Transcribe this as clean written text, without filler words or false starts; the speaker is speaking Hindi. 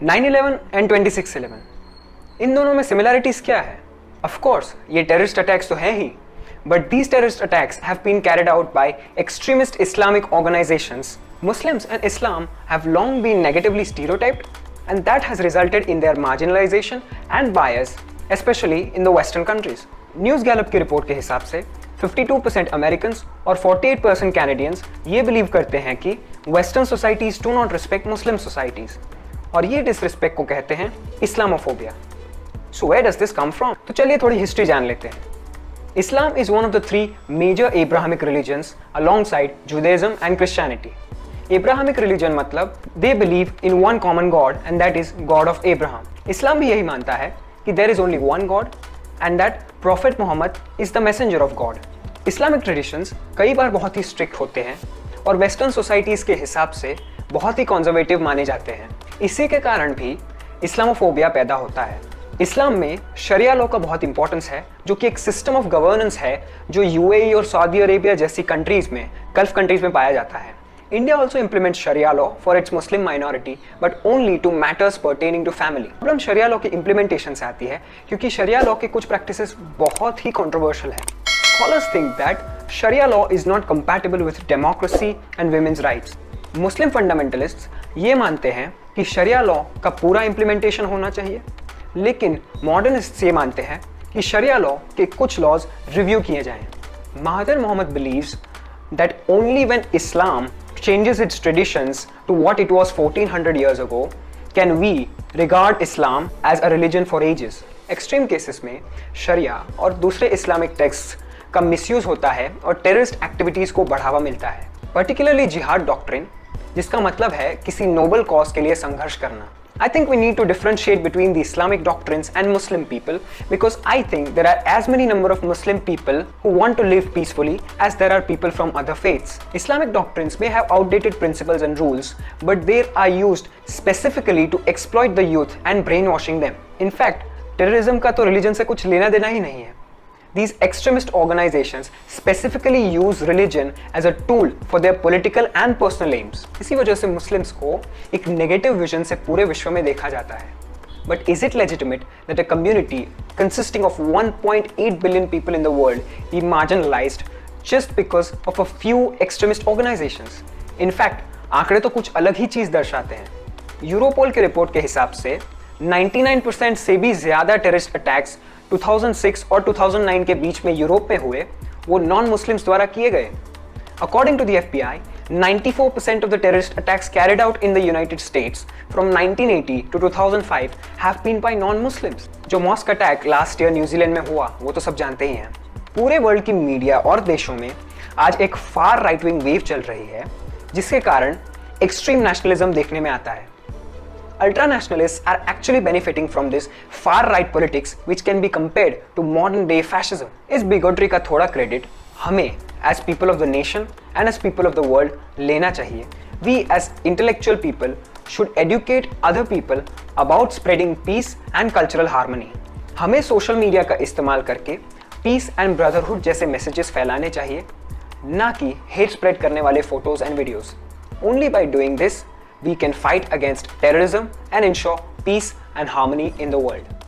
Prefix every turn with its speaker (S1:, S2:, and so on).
S1: 9/11 एंड 26/11 इन दोनों में सिमिलैरिटीज क्या है? ऑफ कोर्स ये टेररिस्ट अटैक्स तो हैं ही, but these terrorist attacks have been carried out by extremist Islamic organizations. Muslims and Islam have long been negatively stereotyped, and that has resulted in their marginalization and bias, especially in the Western countries. News Gallup की रिपोर्ट के हिसाब से 52% अमेरिकन्स और 48% कैनेडियंस ये बिलीव करते हैं कि western societies do not respect Muslim societies, और ये डिसरिस्पेक्ट को कहते हैं Islamophobia. So where does this come from? तो चलिए थोड़ी हिस्ट्री जान लेते हैं. Islam is one of the three major Abrahamic religions alongside Judaism and Christianity. Abrahamic religion मतलब they believe in one common God and that is God of Abraham. Islam भी यही मानता है कि there is only one God and that Prophet Muhammad is the messenger of God. Islamic traditions कई बार बहुत ही strict होते हैं और Western societies के हिसाब से बहुत ही conservative माने जाते हैं. इसी के कारण भी इस्लामोफोबिया पैदा होता है. इस्लाम में शरिया लॉ का बहुत इंपॉर्टेंस है, जो कि एक सिस्टम ऑफ गवर्नेंस है जो यूएई और सऊदी अरेबिया जैसी कंट्रीज में, गल्फ कंट्रीज में पाया जाता है. India also implement sharia law for its Muslim minority but only to matters pertaining to family. Problem sharia law के इम्प्लीमेंटेशन से आती है क्योंकि शरिया लॉ के कुछ प्रैक्टिसेस बहुत ही कंट्रोवर्शियल है. Scholars think that sharia law is not compatible with democracy and women's rights. Muslim fundamentalists ये मानते हैं कि शरिया लॉ का पूरा इम्प्लीमेंटेशन होना चाहिए, लेकिन मॉडर्निस्ट्स ये मानते हैं कि शरिया लॉ के कुछ लॉज रिव्यू किए जाएं. Mahathir Mohamad believes that only when Islam changes its traditions to what it was 1400 years ago can we regard Islam as a religion for ages. Extreme cases में शरिया और दूसरे इस्लामिक टेक्स्ट का मिसयूज होता है और टेररिस्ट एक्टिविटीज को बढ़ावा मिलता है, पर्टिकुलरली जिहाद डॉक्ट्रिन, जिसका मतलब है किसी नोबल कॉज के लिए संघर्ष करना. I think we need to differentiate between the Islamic doctrines and Muslim people because I think there are as many number of Muslim people who want to live peacefully as there are people from other faiths. Islamic doctrines may have outdated principles and rules, but they are used specifically to exploit the youth and brainwashing them. In fact, terrorism का तो religion से कुछ लेना देना ही नहीं है. These extremist organizations specifically use religion as a tool for their political and personal aims. इसी वजह से मुस्लिम्स को एक नेगेटिव विजन से पूरे विश्व में देखा जाता है. But is it legitimate that a community consisting of 1.8 billion people in the world be marginalized just because of a few extremist organizations? In fact, आंकड़े तो कुछ अलग ही चीज दर्शाते हैं. यूरोपोल के रिपोर्ट के हिसाब से 99% से भी ज्यादा टेररिस्ट अटैक्स 2006 और 2009 के बीच में यूरोप में हुए वो नॉन मुस्लिम्स द्वारा किए गए. According to the FBI, 94% of the terrorist attacks carried out in the United States from 1980 to 2005 have been by non-Muslims. जो mosque attack last year New Zealand में हुआ वो तो सब जानते ही हैं. पूरे वर्ल्ड की मीडिया और देशों में आज एक फार राइट विंग वेव चल रही है, जिसके कारण एक्सट्रीम नेशनलिज्म देखने में आता है. Ultranationalists are actually benefiting from this far-right politics, which can be compared to modern-day fascism. इस bigotry का थोड़ा credit हमें as people of the nation and as people of the world लेना चाहिए. We as intellectual people should educate other people about spreading peace and cultural harmony. हमें social media का इस्तेमाल करके peace and brotherhood जैसे messages फैलाने चाहिए, ना कि hate spread करने वाले photos and videos. Only by doing this we can fight against terrorism and ensure peace and harmony in the world.